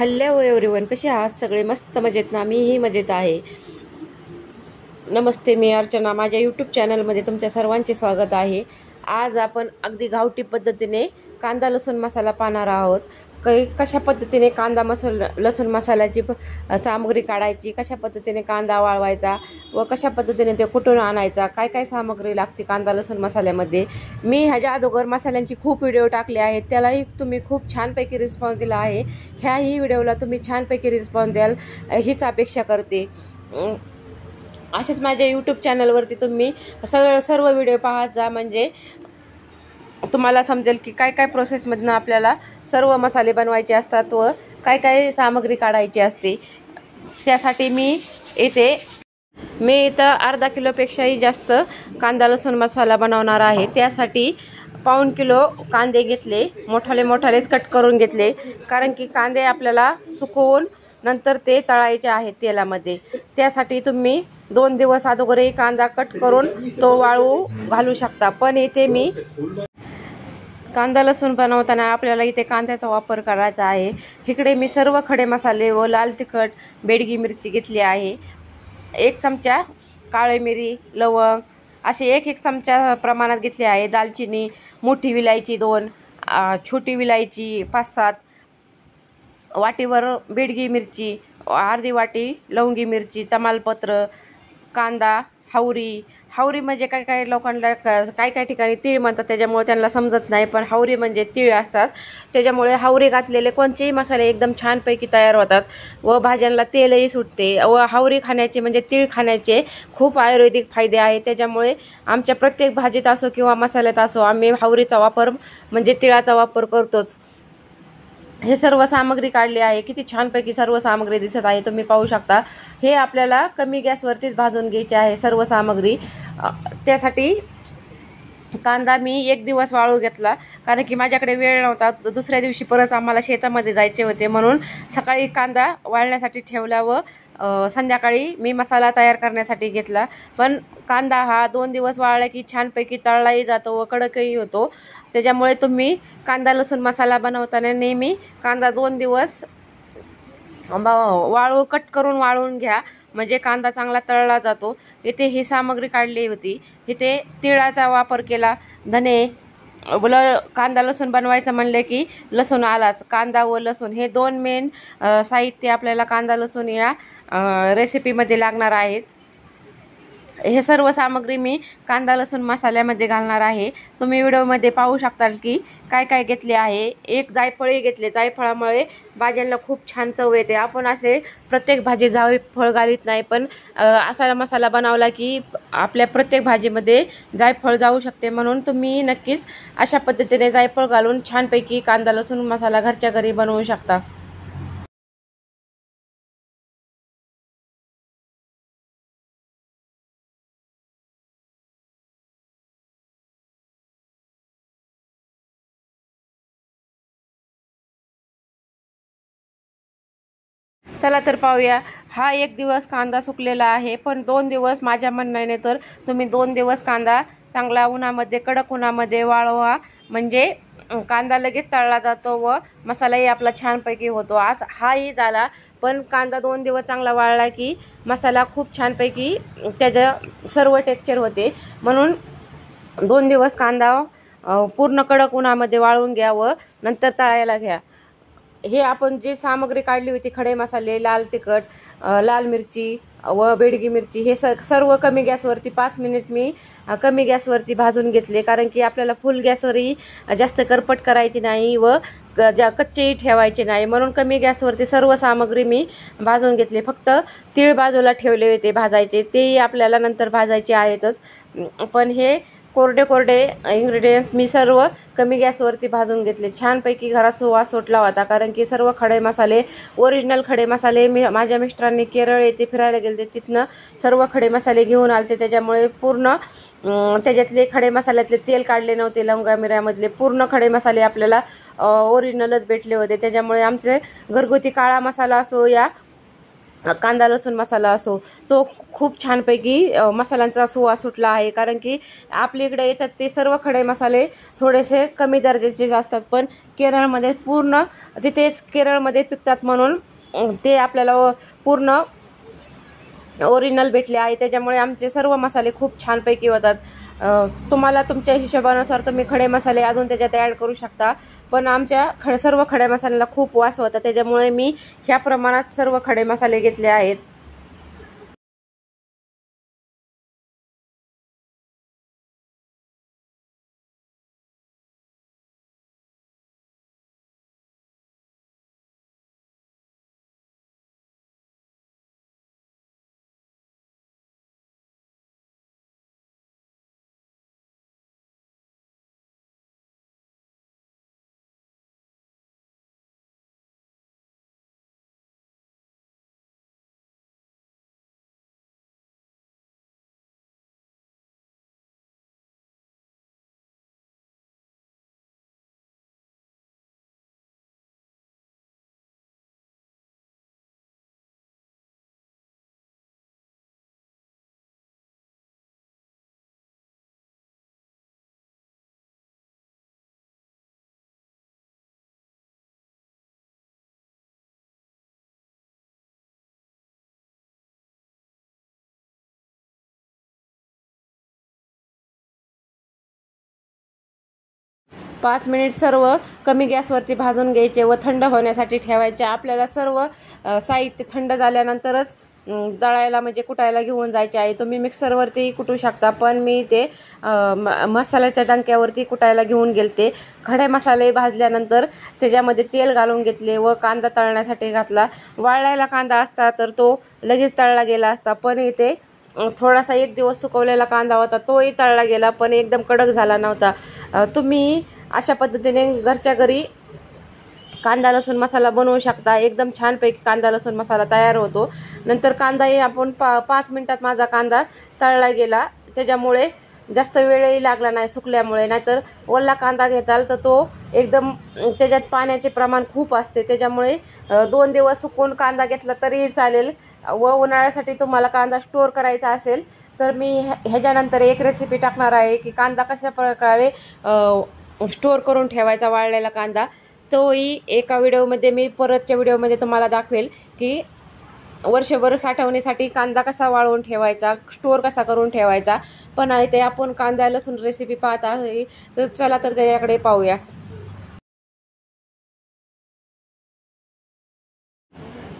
Hello everyone, कसे आहात सगळे? मस्त मजेत ना? मीही मजेत आहे. नमस्ते, मी अर्चना. माझ्या यूट्यूब चॅनलमध्ये तुमच्या सर्वांचे स्वागत आहे. आज आपण अगदी गावठी पद्धतीने कांदा लसूण मसाला पाहणार आहोत. कशा पद्धतीने कांदा लसूण मसाल्याची सामग्री काढायची, कशा पद्धतीने कांदा वाळवायचा व कशा पद्धतीने ते कुठून आणायचा, काय काय सामग्री लागते कांदा लसूण मसाल्यामध्ये. मी ह्याच्या अगोदर मसाल्यांची खूप व्हिडिओ टाकले आहेत, त्यालाही तुम्ही खूप छानपैकी रिस्पॉन्स दिला आहे. ह्याही व्हिडिओला तुम्ही छानपैकी रिस्पॉन्स द्याल हीच अपेक्षा करते. असेच माझ्या यूट्यूब चॅनलवरती तुम्ही सर्व व्हिडिओ पाहत जा, म्हणजे तुम्हाला समजेल की काय काय प्रोसेसमधनं आपल्याला सर्व मसाले बनवायचे असतात व काय काय सामग्री काढायची असते. त्यासाठी मी इथं अर्धा किलोपेक्षाही जास्त कांदा लसूण मसाला बनवणार आहे. त्यासाठी पाऊण किलो कांदे घेतले, मोठालेच कट करून घेतले, कारण की कांदे आपल्याला सुकवून नंतर ते तळायचे आहेत तेलामध्ये. त्यासाठी तुम्ही 2 दिवस अगोदरही कांदा कट करून तो वाळू घालू शकता. पण इथे मी कांदा लसूण बनवताना आपल्याला इथे कांद्याचा वापर करायचा आहे. इकडे मी सर्व खडे मसाले व लाल तिखट, बेडगी मिरची घेतली आहे. 1 चमचा काळे मिरी, लवंग असे 1 चमचा प्रमाणात घेतले आहे. दालचिनी, मोठी विलायची 2, छोटी विलायची 5-7, वाटीवर बेडगी मिरची, अर्धी वाटी लवंगी मिरची, तमालपत्र, कांदा, हावरी म्हणजे काय लोकांना काय ठिकाणी तीळ म्हणतात, त्याच्यामुळे त्यांना समजत नाही, पण हावरी म्हणजे तीळ असतात. त्याच्यामुळे हावरी घातलेले कोणतेही मसाले एकदम छानपैकी तयार होतात व भाज्यांना तेलही सुटते. व हावरी खाण्याचे म्हणजे तीळ खाण्याचे खूप आयुर्वेदिक फायदे आहेत. त्याच्यामुळे आमच्या प्रत्येक भाजीत असो किंवा मसाल्यात असो आम्ही हावरीचा वापर म्हणजे तिळाचा वापर करतोच. हे सर्व सामग्री काढली आहे. किती छानपैकी सर्व सामग्री दिसत आहे, तुम्ही पाहू शकता. हे आपल्याला कमी गॅसवरतीच भाजून घ्यायचे आहे सर्व सामग्री. त्यासाठी कांदा मी 1 दिवस वाळू घेतला, कारण की माझ्याकडे वेळ नव्हता. दुसऱ्या दिवशी परत आम्हाला शेतामध्ये जायचे होते, म्हणून सकाळी कांदा वाळण्यासाठी ठेवला व संध्याकाळी मी मसाला तयार करण्यासाठी घेतला. पण कांदा हा 2 दिवस वाळला की छानपैकी तळलाही जातो व कडकही होतो. त्याच्यामुळे तुम्ही कांदा लसूण मसाला बनवताना नेहमी कांदा 2 दिवस कट करून वाळवून घ्या, म्हणजे कांदा चांगला तळला जातो. इथे ही सामग्री काढली होती. इथे तिळाचा वापर केला, धने, कांदा लसूण बनवायचं म्हणले की लसूण आलाच. कांदा व लसूण हे 2 मेन साहित्य आपल्याला कांदा लसूण या रेसिपीमध्ये लागणार आहेत. हे सर्व सामग्री मी कांदा लसूण मसाल्यामध्ये घालणार आहे. तुम्ही व्हिडिओमध्ये पाहू शकता की काय काय घेतले आहे. 1 जायफळही घेतले. जायफळामुळे भाज्यांना खूप छान चव येते. आपण असे प्रत्येक भाजी जायफळ घालीत नाही, पण असा मसाला बनवला की आपल्या प्रत्येक भाजीमध्ये जायफळ जाऊ शकते. म्हणून तुम्ही नक्कीच अशा पद्धतीने जायफळ घालून छानपैकी कांदा लसूण मसाला घरच्या घरी बनवू शकता. चला तर पाहूया. हा 1 दिवस कांदा सुकलेला आहे, पण 2 दिवस माझ्या म्हणण्याने तर तुम्ही 2 दिवस कांदा चांगला उन्हामध्ये, कडक उन्हामध्ये वाळवा, म्हणजे कांदा लगेच तळला जातो व मसालाही आपला छानपैकी होतो. आज हाही झाला, पण कांदा 2 दिवस चांगला वाळला की मसाला खूप छानपैकी त्याचं सर्व टेक्स्चर होते. म्हणून 2 दिवस कांदा पूर्ण कडक उन्हामध्ये वाळवून घ्या व नंतर तळायला घ्या. हे आपण जी सामग्री काढली होती, खडे मसाले, लाल तिखट, लाल मिरची व बेडगी मिरची, हे सर्व कमी गॅसवरती 5 मिनिट मी कमी गॅसवरती भाजून घेतले, कारण की आपल्याला फुल गॅसवरही जास्त करपट करायची नाही व कच्चेही ठेवायचे नाही. म्हणून कमी गॅसवरती सर्व सामग्री मी भाजून घेतले. फक्त तीळ बाजूला ठेवले होते भाजायचे, तेही आपल्याला नंतर भाजायचे आहेतच. पण हे कोरडे इंग्रेडियंट्स मी सर्व कमी गॅसवरती भाजून घेतले. छानपैकी घरात सुवास सुटला होता, कारण की सर्व खडे मसाले, ओरिजिनल खडे मसाले माझ्या मिस्टरांनी केरळ येथे फिरायला गेले, तिथनं सर्व खडे मसाले घेऊन आले. त्याच्यामुळे पूर्ण त्याच्यातले खडे मसाल्यातले तेल काढले नव्हते. लवंगा मिऱ्यामधले पूर्ण खडे मसाले आपल्याला ओरिजिनलच भेटले होते. त्याच्यामुळे आमचे घरगुती काळा मसाला असो या कांदा लसूण मसाला असो, तो खूप छानपैकी मसाल्यांचा सुवास सुटला आहे. कारण की आपल्या इकडे येतात ते सर्व खडे मसाले थोडेसे कमी दर्जाचे असतात, पण केरळमध्ये पूर्ण तिथेच केरळमध्ये पिकतात म्हणून ते आपल्याला पूर्ण ओरिजिनल भेटले आहे. त्याच्यामुळे आमचे सर्व मसाले खूप छानपैकी होतात. तुम्हाला तुमच्या हिशोबानुसार तुम्ही खडे मसाले अजून त्याच्यात ॲड करू शकता, पण आमच्या सर्व खडे मसाल्याला खूप वास होता, त्याच्यामुळे मी ह्या प्रमाणात सर्व खडे मसाले घेतले आहेत. पाच मिनिट सर्व कमी गॅसवरती भाजून घ्यायचे व थंड होण्यासाठी ठेवायचे. आपल्याला सर्व साहित्य थंड झाल्यानंतरच दळायला म्हणजे कुटायला घेऊन जायचे आहे. तुम्ही मिक्सरवरती कुटू शकता, पण मी ते मसाल्याच्या डंक्यावरती कुटायला घेऊन गेलते. खडे मसाले भाजल्यानंतर त्याच्यामध्ये तेल घालून घेतले व कांदा तळण्यासाठी घातला. वाळलेला कांदा असता तर तो लगेच तळला गेला असता, पण इथे थोडासा एक दिवस सुकवलेला कांदा होता, तोही तळला गेला, पण एकदम कडक झाला नव्हता. तुम्ही अशा पद्धतीने घरच्या घरी कांदा लसूण मसाला बनवू शकता. एकदम छानपैकी कांदा लसूण मसाला तयार होतो. नंतर कांदाही आपण 5 मिनिटात माझा कांदा तळला गेला, त्याच्यामुळे जास्त वेळही लागला नाही सुकल्यामुळे. नाहीतर ओला कांदा घेताल तर तो एकदम त्याच्यात पाण्याचे प्रमाण खूप असते, त्याच्यामुळे 2 दिवस सुकून कांदा घेतला तरी चालेल. व उन्हाळ्यासाठी तुम्हाला कांदा स्टोअर करायचा असेल तर मी ह्याच्यानंतर एक रेसिपी टाकणार आहे की कांदा कशा प्रकारे स्टोअर करून ठेवायचा वाळलेला कांदा. तोही एका व्हिडिओमध्ये मी परतच्या व्हिडिओमध्ये तुम्हाला दाखवेल की वर्षभर साठवणीसाठी कांदा कसा वाळवून ठेवायचा, स्टोअर कसा करून ठेवायचा. पण इथे आपण कांदा लसूण रेसिपी पाहत आहे, तर चला तर त्याच्याकडे पाहूया.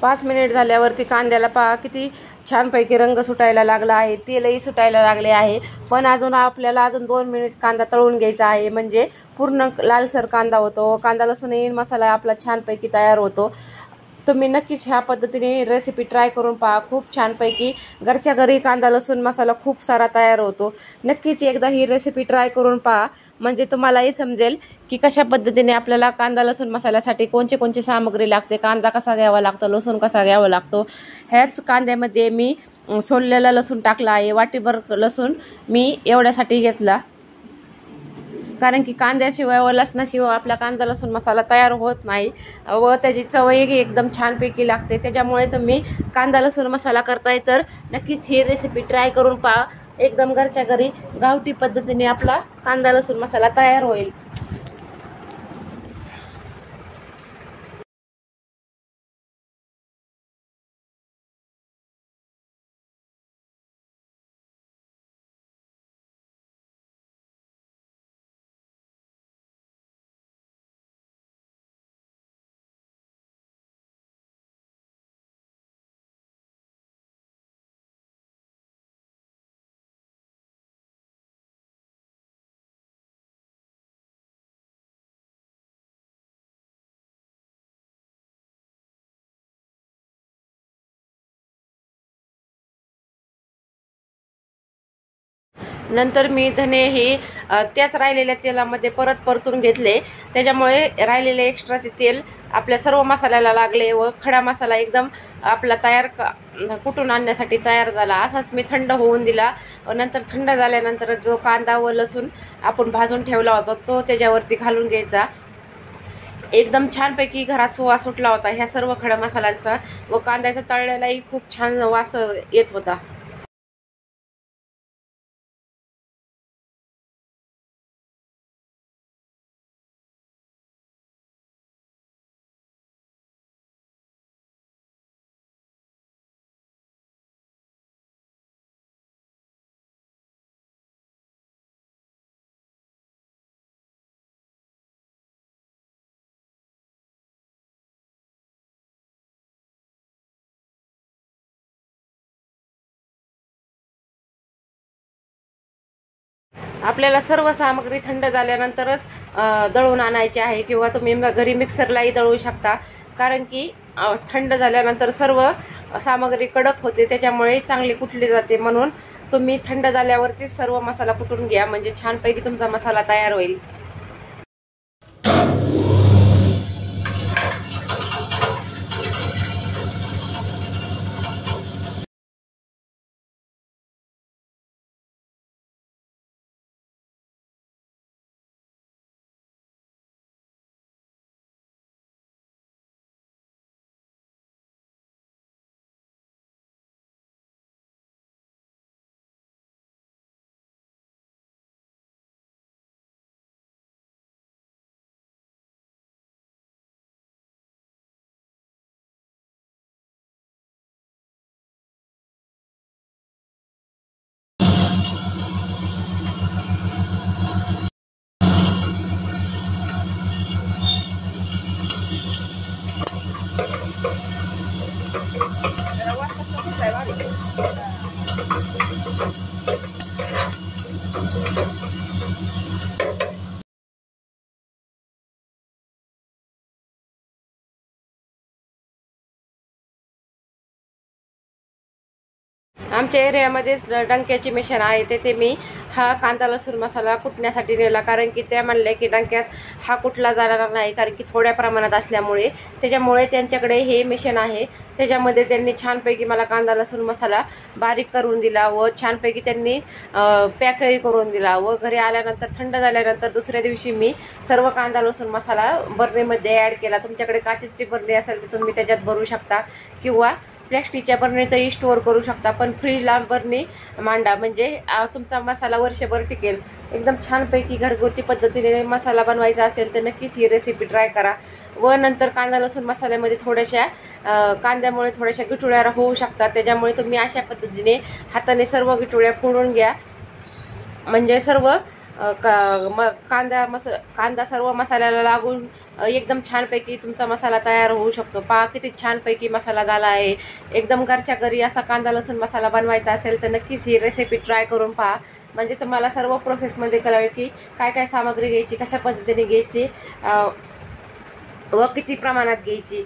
5 मिनिट झाल्यावरती कांद्याला पहा किती छानपैकी रंग सुटायला लागला आहे, तेलही सुटायला लागले आहे. पण आपल्याला अजून 2 मिनिट कांदा तळून घ्यायचा आहे, म्हणजे पूर्ण लालसर कांदा होतो. कांदा लसूण मसाला आपला छानपैकी तयार होतो. तुम्ही नक्कीच ह्या पद्धतीने रेसिपी ट्राय करून पहा. खूप छानपैकी घरच्या घरी कांदा लसूण मसाला खूप सारा तयार होतो. नक्कीच एकदा ही रेसिपी ट्राय करून पहा, म्हणजे तुम्हालाही समजेल की कशा पद्धतीने आपल्याला कांदा लसूण मसाल्यासाठी कोणती सामग्री लागते, कांदा कसा घ्यावा लागतो, लसूण कसा घ्यावा लागतो. ह्याच कांद्यामध्ये मी सोललेला लसूण टाकला आहे. वाटीभर लसूण मी एवढ्यासाठी घेतला, कारण की कांद्याशिवाय व लसणाशिवाय आपला कांदा लसूण मसाला तयार होत नाही व त्याची चवही एकदम छानपैकी लागते. त्याच्यामुळे तुम्ही कांदा लसूण मसाला करताय तर नक्कीच ही रेसिपी ट्राय करून पहा. एकदम घरच्या घरी गावठी पद्धतीने आपला कांदा लसूण मसाला तयार होईल. नंतर मी धने हे त्याच राहिलेल्या तेलामध्ये परतून घेतले. त्याच्यामुळे राहिलेले एक्स्ट्राचे तेल आपल्या सर्व मसाल्याला लागले व खडा मसाला एकदम आपला कुटून आणण्यासाठी तयार झाला. असाच मी थंड होऊन दिला. नंतर थंड झाल्यानंतर जो कांदा व लसूण आपण भाजून ठेवला होता तो त्याच्यावरती घालून घ्यायचा. एकदम छानपैकी घरात सुवास सुटला होता ह्या सर्व खडा मसाल्यांचा, व कांद्याचा तळलेलाही खूप छान वास येत होता. आपल्याला सर्व सामग्री थंड झाल्यानंतरच दळून आणायची आहे, किंवा तुम्ही घरी मिक्सरलाही दळू शकता. कारण की थंड झाल्यानंतर सर्व सामग्री कडक होते, त्याच्यामुळे चांगली कुटली जाते. म्हणून तुम्ही थंड झाल्यावरती सर्व मसाला कुटून घ्या, म्हणजे छानपैकी तुमचा मसाला तयार होईल. आमच्या एरियामध्ये डंक्याची मशीन आहे, तेथे मी हा कांदा लसूण मसाला कुटण्यासाठी नेला. कारण की त्या म्हणल्या की डंक्यात हा कुटला जाणार नाही, कारण की थोड्या प्रमाणात असल्यामुळे. त्याच्यामुळे त्यांच्याकडे हे मशीन आहे, त्याच्यामध्ये त्यांनी छानपैकी मला कांदा लसूण मसाला बारीक करून दिला, व छानपैकी त्यांनी पॅकही करून दिला. व घरी आल्यानंतर थंड झाल्यानंतर दुसऱ्या दिवशी मी सर्व कांदा लसूण मसाला बरणीमध्ये ॲड केला. तुमच्याकडे काचेची बरणी असेल तर तुम्ही त्याच्यात भरू शकता, किंवा प्लॅस्टिकच्या बरणीतही स्टोअर करू शकता. पण फ्रीजला बरणी मांडा, म्हणजे तुमचा मसाला वर्षभर टिकेल. एकदम छानपैकी घरगुती पद्धतीने मसाला बनवायचा असेल तर नक्कीच ही रेसिपी ट्राय करा. व नंतर कांदा लसूण मसाल्यामध्ये थोड्याशा कांद्यामुळे थोड्याशा गिटुळ्या होऊ शकतात, त्याच्यामुळे तुम्ही अशा पद्धतीने हाताने सर्व गिटुळ्या फोडून घ्या, म्हणजे सर्व कांदा सर्व मसाल्याला लागून एकदम छानपैकी तुमचा मसाला तयार होऊ शकतो. पहा किती छानपैकी मसाला झाला आहे. एकदम घरच्या घरी असा कांदा लसूण मसाला बनवायचा असेल तर नक्कीच ही रेसिपी ट्राय करून पहा, म्हणजे तुम्हाला सर्व प्रोसेसमध्ये कळेल की काय काय सामग्री घ्यायची, कशा पद्धतीने घ्यायची व किती प्रमाणात घ्यायची.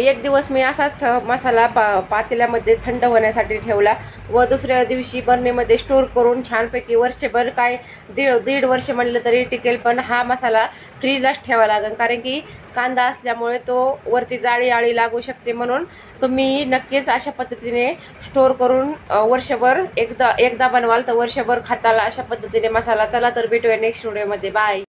एक दिवस मी असाच मसाला पातेल्यामध्ये थंड होण्यासाठी ठेवला, व दुसऱ्या दिवशी बरणीमध्ये स्टोअर करून छानपैकी वर्षभर, काय दीड वर्ष म्हणलं तरी टिकेल. पण हा मसाला फ्रीजलाच ठेवावा लागेल, कारण की कांदा असल्यामुळे तो वरती जाळी आळी लागू शकते. म्हणून तुम्ही नक्कीच अशा पद्धतीने स्टोअर करून वर्षभर एकदा बनवाल तर वर्षभर खाताला अशा पद्धतीने मसाला. चला तर भेटूया नेक्स्ट व्हिडिओमध्ये. बाय.